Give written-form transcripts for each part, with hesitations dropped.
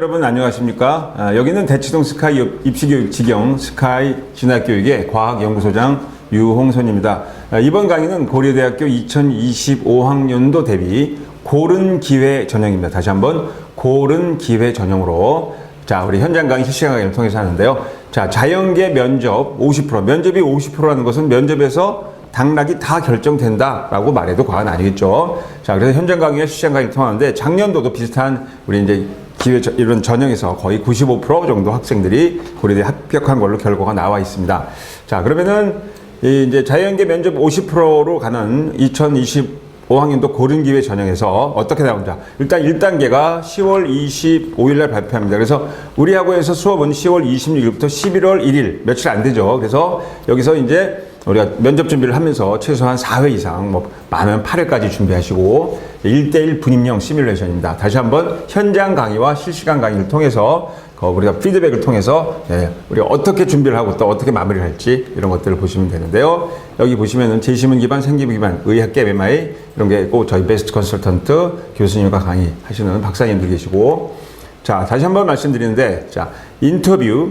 여러분 안녕하십니까? 여기는 대치동 스카이 입시교육 지경 스카이 진학교육의 과학연구소장 유홍선입니다. 이번 강의는 고려대학교 2025학년도 대비 고른 기회 전형입니다. 다시 한번 고른 기회 전형으로 자, 우리 현장 강의 실시간 강의를 통해서 하는데요. 자, 자연계 면접 50%, 면접이 50%라는 것은 면접에서 당락이 다 결정된다라고 말해도 과언 아니겠죠. 자, 그래서 현장 강의와 실시간 강의를 통하는데 작년도도 비슷한 우리 이제 기회 이런 전형에서 거의 95% 정도 학생들이 고려대 합격한 걸로 결과가 나와 있습니다. 자, 그러면은 이제 자연계 면접 50%로 가는 2025학년도 고른 기회 전형에서 어떻게 나오는지 일단 1단계가 10월 25일 날 발표합니다. 그래서 우리 학교에서 수업은 10월 26일부터 11월 1일 며칠 안 되죠. 그래서 여기서 이제 우리가 면접 준비를 하면서 최소한 4회 이상, 뭐 많으면 8회까지 준비하시고 1대1 분임형 시뮬레이션입니다. 다시 한번 현장 강의와 실시간 강의를 통해서 우리가 피드백을 통해서 우리가 어떻게 준비를 하고 또 어떻게 마무리를 할지 이런 것들을 보시면 되는데요. 여기 보시면은 제시문 기반, 생기부 기반, 의학계 MMI 이런 게 있고 저희 베스트 컨설턴트 교수님과 강의하시는 박사님들 계시고 자, 다시 한번 말씀드리는데 자, 인터뷰,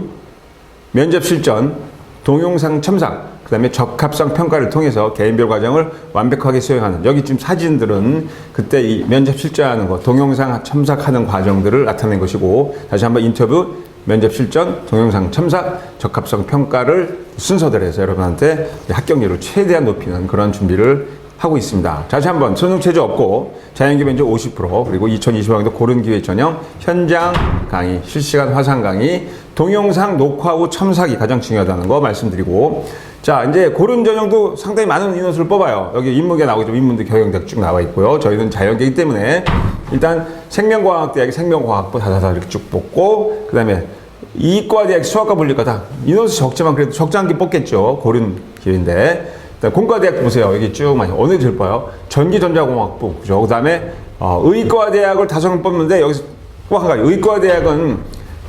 면접 실전, 동영상 첨삭 그 다음에 적합성 평가를 통해서 개인별 과정을 완벽하게 수행하는 여기 지금 사진들은 그때 이 면접 실전하는 거 동영상 첨삭하는 과정들을 나타낸 것이고 다시 한번 인터뷰, 면접 실전, 동영상 첨삭, 적합성 평가를 순서대로 해서 여러분한테 합격률을 최대한 높이는 그런 준비를 하고 있습니다. 다시 한번 수능 체제 없고 자연계 면접 50% 그리고 2025학년도 고른 기회 전형 현장 강의, 실시간 화상 강의, 동영상 녹화 후 첨삭이 가장 중요하다는 거 말씀드리고 자, 이제 고른 전형도 상당히 많은 인원수를 뽑아요. 여기 인문계 나오죠. 인문대 경영대학 쭉 나와 있고요. 저희는 자연계이기 때문에 일단 생명과학대학이 생명과학부 다다다 이렇게 쭉 뽑고 그 다음에 이과대학 수학과 물리과 다 인원수 적지만 그래도 적지 않게 뽑겠죠. 고른 기회인데 공과대학 보세요. 여기 쭉 많이 어느 게 제일 뽑아요? 전기전자공학부 그죠? 그 다음에 의과대학을 5명 뽑는데 여기서 꼭 한 가지 의과대학은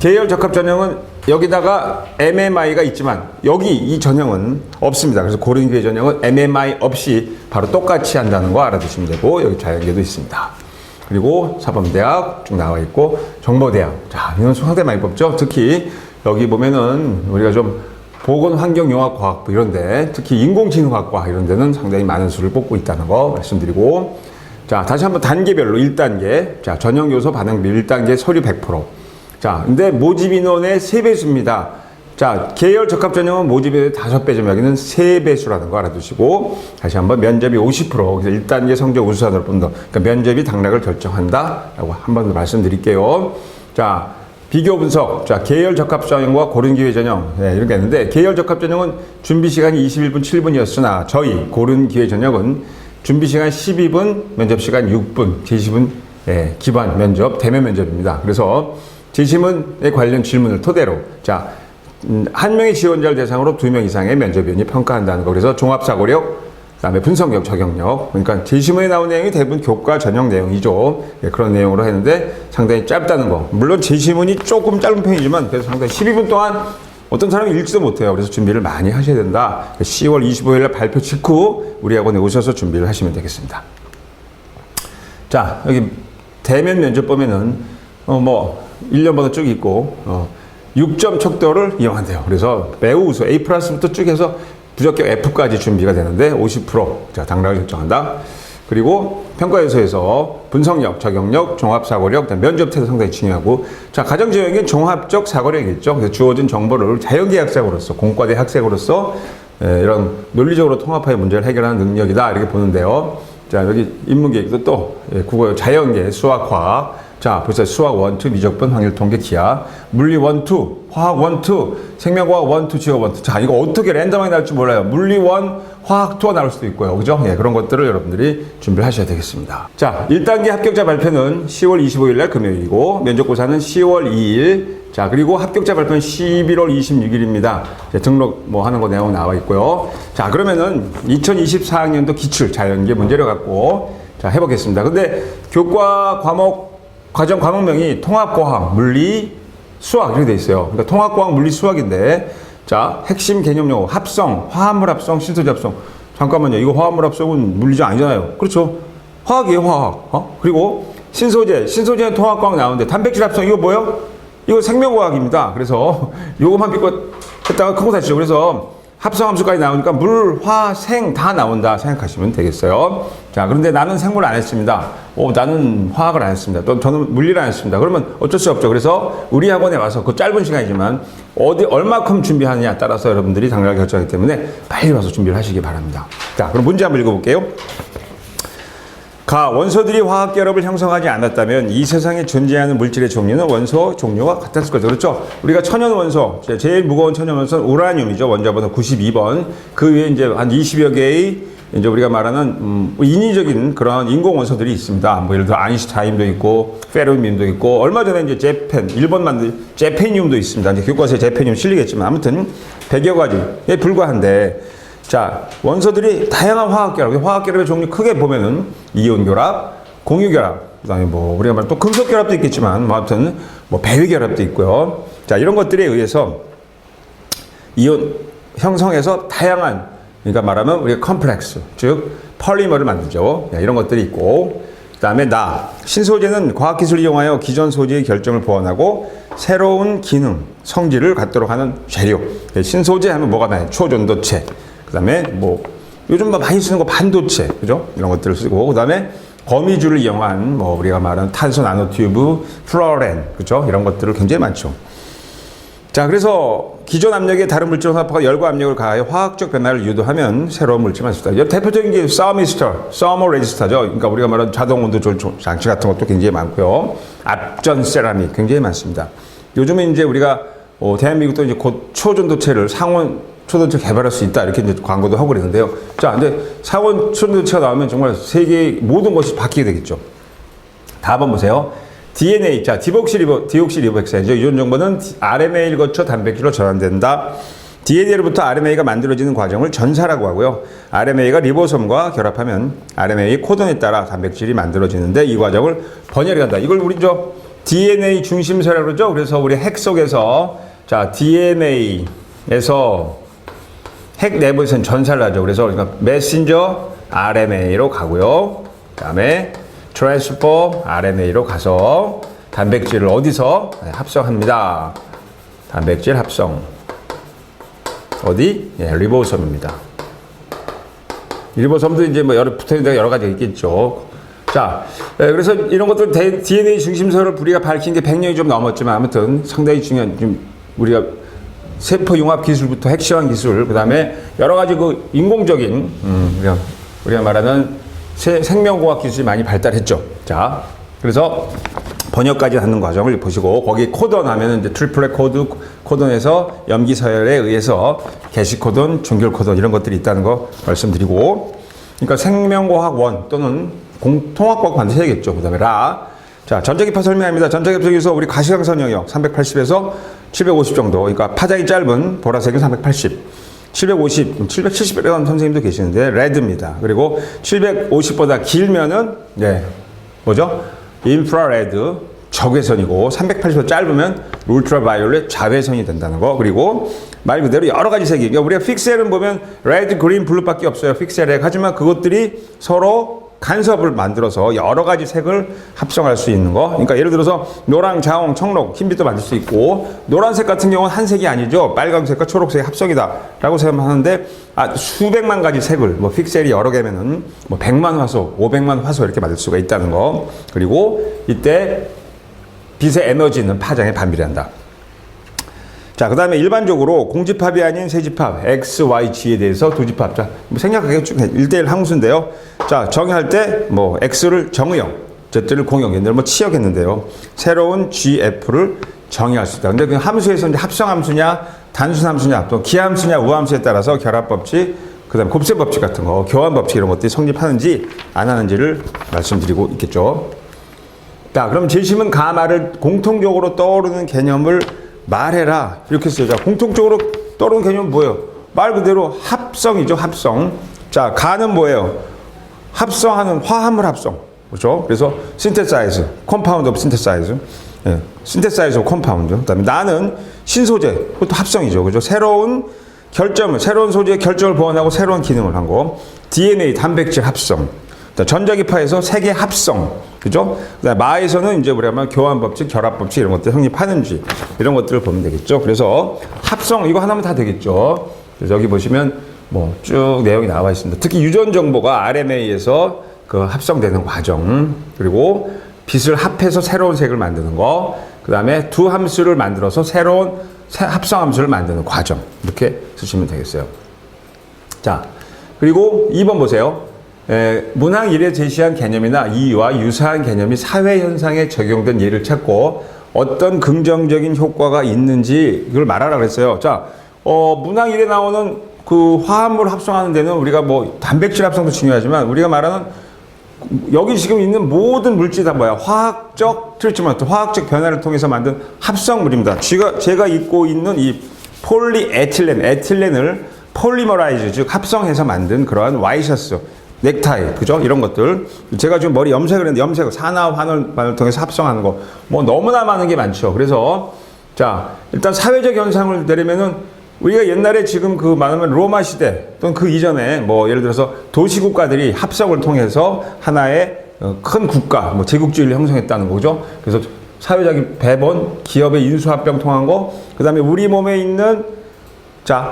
계열 적합 전형은 여기다가 MMI가 있지만 여기 이 전형은 없습니다. 그래서 고른 기회 전형은 MMI 없이 바로 똑같이 한다는 거 알아두시면 되고 여기 자연계도 있습니다. 그리고 사범대학 쭉 나와 있고 정보대학 자 인원수 상당히 많이 뽑죠. 특히 여기 보면은 우리가 좀 보건환경용학과학부 이런데 특히 인공지능학과 이런 데는 상당히 많은 수를 뽑고 있다는 거 말씀드리고 자 다시 한번 단계별로 1단계 자 전형 요소 반응비 1단계 서류 100% 자, 근데 모집 인원의 3배수입니다. 자, 계열 적합 전형은 모집 인원의 5배죠. 여기는 3배수라는 거 알아두시고, 다시 한번 면접이 50%, 그래서 1단계 성적 우수산으로 뽑는다. 그러니까 면접이 당락을 결정한다. 라고 한 번 더 말씀드릴게요. 자, 비교 분석. 자, 계열 적합 전형과 고른 기회 전형. 네, 이렇게 했는데, 계열 적합 전형은 준비 시간이 21분 7분이었으나, 저희 고른 기회 전형은 준비 시간 12분, 면접 시간 6분, 제시문, 기반 면접, 대면 면접입니다. 그래서, 제시문에 관련 질문을 토대로 자, 한 명의 지원자를 대상으로 2명 이상의 면접위원이 평가한다는 거. 그래서 종합사고력, 그다음에 분석력, 적용력. 그러니까 제시문에 나온 내용이 대부분 교과 전형 내용이죠. 그런 내용으로 했는데 상당히 짧다는 거. 물론 제시문이 조금 짧은 편이지만 그래서 상당히 12분 동안 어떤 사람이 읽지도 못해요. 그래서 준비를 많이 하셔야 된다. 10월 25일 날 발표 직후 우리 학원에 오셔서 준비를 하시면 되겠습니다. 자, 여기 대면 면접 보면은 1년 번호 쭉 있고 6점 척도를 이용한대요. 그래서 매우 우수 A+부터 쭉 해서 부적격 F까지 준비가 되는데 50% 자, 당락을 결정한다. 그리고 평가요소에서 분석력, 적용력, 종합사고력, 면접 태도 상당히 중요하고 자, 가장 중요한 게 종합적 사고력이겠죠. 그래서 주어진 정보를 자연계 학생으로서 공과대 학생으로서 이런 논리적으로 통합하여 문제를 해결하는 능력이다 이렇게 보는데요. 자, 여기 인문계도 또 국어, 자연계, 수학, 화학 자, 벌써 수학 1, 2, 미적분, 확률, 통계, 기하, 물리 1, 2, 화학 1, 2, 생명과학 1, 2, 지역 1, 2. 자, 이거 어떻게 랜덤하게 나올지 몰라요. 물리 1, 화학 2가 나올 수도 있고요. 그죠? 예, 그런 것들을 여러분들이 준비를 하셔야 되겠습니다. 자, 1단계 합격자 발표는 10월 25일 날 금요일이고, 면접고사는 10월 2일. 자, 그리고 합격자 발표는 11월 26일입니다. 등록 하는 거 내용 나와 있고요. 자, 그러면은 2024학년도 기출 자연계 문제를 갖고 자, 해보겠습니다. 근데 교과 과정 과목명이 통합과학, 물리, 수학 이렇게 돼 있어요. 그러니까 통합과학, 물리, 수학인데 자, 핵심 개념 용어 합성, 화합물 합성, 신소재 합성. 잠깐만요. 이거 화합물 합성은 물리적 아니잖아요. 그렇죠. 화학이에요, 화학. 그리고 신소재는 통합과학 나오는데 단백질 합성 이거 뭐예요? 이거 생명과학입니다. 그래서 요것만 믿고 했다가 큰거 사시죠. 그래서 합성함수까지 나오니까 물, 화, 생 다 나온다 생각하시면 되겠어요. 자, 그런데 나는 생물 안 했습니다. 나는 화학을 안 했습니다. 또 저는 물리를 안 했습니다. 그러면 어쩔 수 없죠. 그래서 우리 학원에 와서 그 짧은 시간이지만 얼마큼 준비하느냐에 따라서 여러분들이 당락을 결정하기 때문에 빨리 와서 준비를 하시기 바랍니다. 자, 그럼 문제 한번 읽어볼게요. 원소들이 화학 결합을 형성하지 않았다면 이 세상에 존재하는 물질의 종류는 원소 종류가 같았을 거죠. 그렇죠? 우리가 천연 원소, 제일 무거운 천연 원소는 우라늄이죠. 원자번호 92번. 그 위에 이제 한 20여 개의 이제 우리가 말하는 인위적인 그런 인공 원소들이 있습니다. 뭐 예를 들어 아인슈타인도 있고 페르미움도 있고 얼마 전에 이제 일본 만든 제페늄도 있습니다. 이제 교과서에 제페늄 실리겠지만 아무튼 100여 가지에 불과한데 자, 원소들이 다양한 화학결합의 종류 크게 보면은 이온결합, 공유결합, 그 다음에 뭐 우리가 말하는 또 금속결합도 있겠지만 뭐 아무튼 뭐 배위결합도 있고요. 자, 이런 것들에 의해서 이온 형성해서 다양한, 그러니까 말하면 우리가 컴플렉스, 즉 폴리머를 만들죠. 자, 이런 것들이 있고, 그 다음에 신소재는 과학기술을 이용하여 기존 소재의 결정을 보완하고 새로운 기능, 성질을 갖도록 하는 재료. 신소재 하면 뭐가 나요? 초전도체. 그 다음에 뭐 요즘 많이 쓰는 거 반도체, 그죠? 이런 것들을 쓰고, 그 다음에 거미줄을 이용한 뭐 우리가 말하는 탄소 나노튜브, 플로렌, 그죠? 이런 것들을 굉장히 많죠. 자, 그래서 기존 압력에 다른 물질 혼합하고 열과 압력을 가하여 화학적 변화를 유도하면 새로운 물질을 만듭니다. 대표적인 게 서미스터, 서머 레지스터죠. 그러니까 우리가 말하는 자동 온도 조절 장치 같은 것도 굉장히 많고요. 압전 세라믹 굉장히 많습니다. 요즘에 이제 우리가 대한민국도 이제 곧 초전도체를 상온 초전도체 개발할 수 있다 이렇게 이제 광고도 하고 그러는데요. 자, 이제 상온 초전도체가 나오면 정말 세계의 모든 것이 바뀌게 되겠죠. 다음 보세요. DNA, 자, 디옥시리보헥산이죠. 이온 정보는 RNA를 거쳐 단백질로 전환된다. DNA로부터 RNA가 만들어지는 과정을 전사라고 하고요. RNA가 리보솜과 결합하면 RNA 코돈에 따라 단백질이 만들어지는데 이 과정을 번열이란다. 이걸 우리 DNA 중심세라고 그러죠. 그래서 우리 핵 속에서 자, DNA에서 핵 내부에서는 전사를 하죠. 그래서 그러니까 메신저 RNA로 가고요. 그 다음에 트랜스포 RNA로 가서 단백질을 어디서 합성합니다. 단백질 합성. 어디? 예, 리보솜입니다. 리보솜도 이제 뭐 붙어있는 여러 가지가 있겠죠. 자, 그래서 이런 것들 DNA 중심서를 우리가 밝힌 게 100년이 좀 넘었지만 아무튼 상당히 중요한 좀 우리가 세포 융합 기술부터 핵시황 기술, 그 다음에 여러 가지 그 인공적인 우리가 말하는 생명공학 기술이 많이 발달했죠. 자, 그래서 번역까지 하는 과정을 보시고 거기 코돈 하면은 이제 트리플렛 코돈에서 염기 서열에 의해서 게시 코돈, 종결 코돈 이런 것들이 있다는 거 말씀드리고, 그러니까 생명과학 원 또는 통합과학 반드시 해야겠죠. 그 다음에 자, 전자기파 설명합니다. 전자기파에서 우리 가시광선 영역 380에서 750 정도, 그러니까 파장이 짧은 보라색은 380, 750, 770이라는 선생님도 계시는데 레드입니다. 그리고 750보다 길면은 뭐죠? 인프라레드 적외선이고 380보다 짧으면 울트라바이올렛 자외선이 된다는 거. 그리고 말 그대로 여러 가지 색이, 그러니까 우리가 픽셀은 보면 레드, 그린, 블루밖에 없어요. 픽셀에. 하지만 그것들이 서로 간섭을 만들어서 여러 가지 색을 합성할 수 있는 거. 그러니까 예를 들어서 노랑, 자홍, 청록, 흰빛도 만들 수 있고, 노란색 같은 경우는 한 색이 아니죠. 빨간색과 초록색의 합성이다 라고 생각하는데 수백만 가지 색을, 뭐 픽셀이 여러 개면은 뭐 100만 화소, 500만 화소 이렇게 만들 수가 있다는 거. 그리고 이때 빛의 에너지는 파장에 반비례한다. 자, 그 다음에 일반적으로 공집합이 아닌 세집합, X, Y, G에 대해서 두집합. 자, 생략하기가 쭉 1대1 함수인데요. 자, 정의할 때, X를 정의형, Z를 공형, 옛날 치역했는데요. 새로운 GF를 정의할 수 있다. 근데 그 함수에서 이제 합성함수냐, 단순함수냐, 또 기함수냐, 우함수에 따라서 결합법칙, 그 다음에 곱셈법칙 같은 거, 교환법칙 이런 것들이 성립하는지 안 하는지를 말씀드리고 있겠죠. 자, 그럼 재심은 가마를 공통적으로 떠오르는 개념을 말해라 이렇게 써요. 자, 공통적으로 떠오르는 개념은 뭐예요? 말 그대로 합성이죠. 합성. 자, 가는 뭐예요? 합성하는 화합물 합성. 그렇죠? 그래서 synthesize, compound of synthesize. 예, synthesize of compound. 그다음에 나는 신소재. 그것도 합성이죠. 그죠? 새로운 소재의 결정을 보완하고 새로운 기능을 한 거. DNA 단백질 합성. 자, 전자기파에서 세계 합성, 그죠? 마에서는 이제 우리가 교환법칙, 결합법칙 이런 것들 성립하는지 이런 것들을 보면 되겠죠. 그래서 합성 이거 하나면 다 되겠죠. 그래서 여기 보시면 뭐 쭉 내용이 나와 있습니다. 특히 유전 정보가 RNA에서 그 합성되는 과정, 그리고 빛을 합해서 새로운 색을 만드는 거, 그 다음에 두 함수를 만들어서 새로운 합성 함수를 만드는 과정, 이렇게 쓰시면 되겠어요. 자, 그리고 2번 보세요. 문항 1에 제시한 개념이나 이와 유사한 개념이 사회 현상에 적용된 예를 찾고 어떤 긍정적인 효과가 있는지 이걸 말하라 그랬어요. 자, 문항 1에 나오는 그 화합물 합성하는 데는 우리가 뭐 단백질 합성도 중요하지만 우리가 말하는 여기 지금 있는 모든 물질이 다 뭐야? 화학적 트리트먼트, 화학적 변화를 통해서 만든 합성물입니다. 제가 입고 있는 이 에틸렌을 폴리머라이즈, 즉 합성해서 만든 그러한 와이셔츠, 넥타이, 그죠? 이런 것들. 제가 지금 머리 염색을 했는데 염색을 산화 환원을 통해서 합성하는 거 뭐 너무나 많은 게 많죠. 그래서 자, 일단 사회적 현상을 내리면은 우리가 옛날에 지금 그 말하면 로마 시대 또는 그 이전에 뭐 예를 들어서 도시국가들이 합성을 통해서 하나의 큰 국가, 뭐 제국주의를 형성했다는 거죠. 그래서 사회적인 배분, 기업의 인수합병 통한 거, 그 다음에 우리 몸에 있는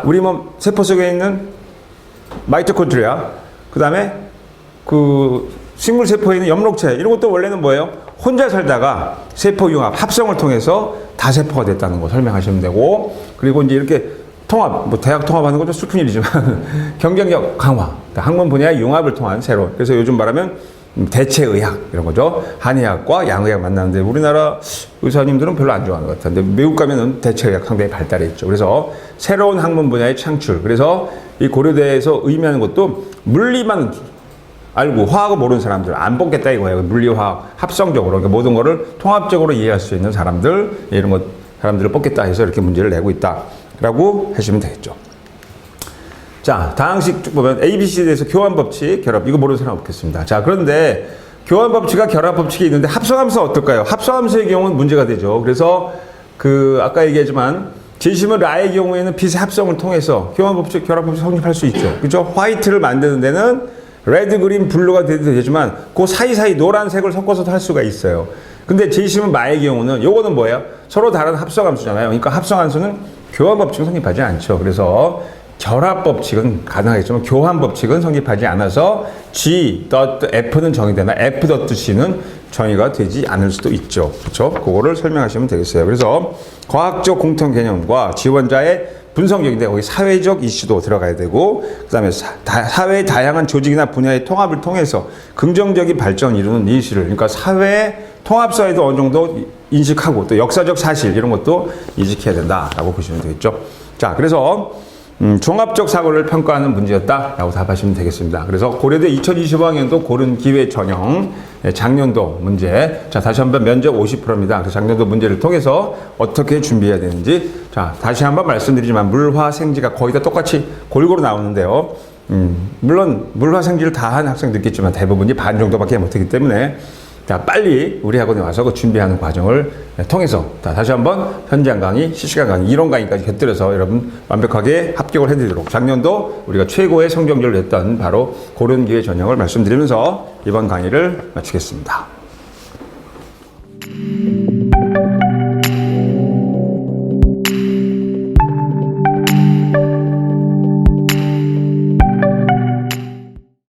우리 몸 세포 속에 있는 마이토콘드리아, 그 다음에 그 식물 세포에 있는 엽록체, 이런 것도 원래는 뭐예요? 혼자 살다가 세포 융합, 합성을 통해서 다세포가 됐다는 거 설명하시면 되고, 그리고 이제 이렇게 통합, 뭐 대학 통합하는 것도 슬픈 일이지만 경쟁력 강화, 학문 분야의 융합을 통한 새로운, 그래서 요즘 말하면 대체의학 이런 거죠. 한의학과 양의학 만나는데 우리나라 의사님들은 별로 안 좋아하는 것 같은데 미국 가면은 대체의학 상당히 발달해 있죠. 그래서 새로운 학문 분야의 창출. 그래서 이 고려대에서 의미하는 것도 물리만 알고 화학을 모르는 사람들 안 뽑겠다 이거예요. 물리화학 합성적으로, 그러니까 모든 거를 통합적으로 이해할 수 있는 사람들, 이런 것 사람들을 뽑겠다 해서 이렇게 문제를 내고 있다라고 하시면 되겠죠. 자, 다항식 쭉 보면 ABC에 대해서 교환법칙, 결합, 이거 모르는 사람 없겠습니다. 자, 그런데 교환법칙과 결합법칙이 있는데 합성함수는 어떨까요? 합성함수의 경우는 문제가 되죠. 그래서 아까 얘기했지만 제시문 라의 경우에는 빛의 합성을 통해서 교환법칙, 결합법칙 성립할 수 있죠. 그죠? 화이트를 만드는 데는 레드, 그린, 블루가 되지만 그 사이사이 노란색을 섞어서도 할 수가 있어요. 근데 제시문 마의 경우는 요거는 뭐예요? 서로 다른 합성함수잖아요. 그러니까 합성함수는 교환법칙은 성립하지 않죠. 그래서 결합법칙은 가능하겠지만 교환법칙은 성립하지 않아서 G.F는 정의되나 F.C는 정의가 되지 않을 수도 있죠. 그렇죠? 그거를 설명하시면 되겠어요. 그래서 과학적 공통 개념과 지원자의 분석력인데 거기 사회적 이슈도 들어가야 되고, 그 다음에 사회의 다양한 조직이나 분야의 통합을 통해서 긍정적인 발전을 이루는 이슈를, 그러니까 사회 통합사회도 어느 정도 인식하고 또 역사적 사실 이런 것도 인식해야 된다라고 보시면 되겠죠. 자, 그래서 종합적 사고를 평가하는 문제였다라고 답하시면 되겠습니다. 그래서 고려대 2025학년도 고른 기회 전형 작년도 문제. 자, 다시 한번 면접 50%입니다. 그래서 작년도 문제를 통해서 어떻게 준비해야 되는지. 자, 다시 한번 말씀드리지만 물화 생지가 거의 다 똑같이 골고루 나오는데요. 물론 물화 생지를 다 한 학생도 있겠지만 대부분이 반 정도밖에 못하기 때문에 자, 빨리 우리 학원에 와서 그 준비하는 과정을 통해서 다시 한번 현장 강의, 실시간 강의, 이론 강의까지 곁들여서 여러분 완벽하게 합격을 해드리도록 작년도 우리가 최고의 성적률을 냈던 바로 고른 기회 전형을 말씀드리면서 이번 강의를 마치겠습니다.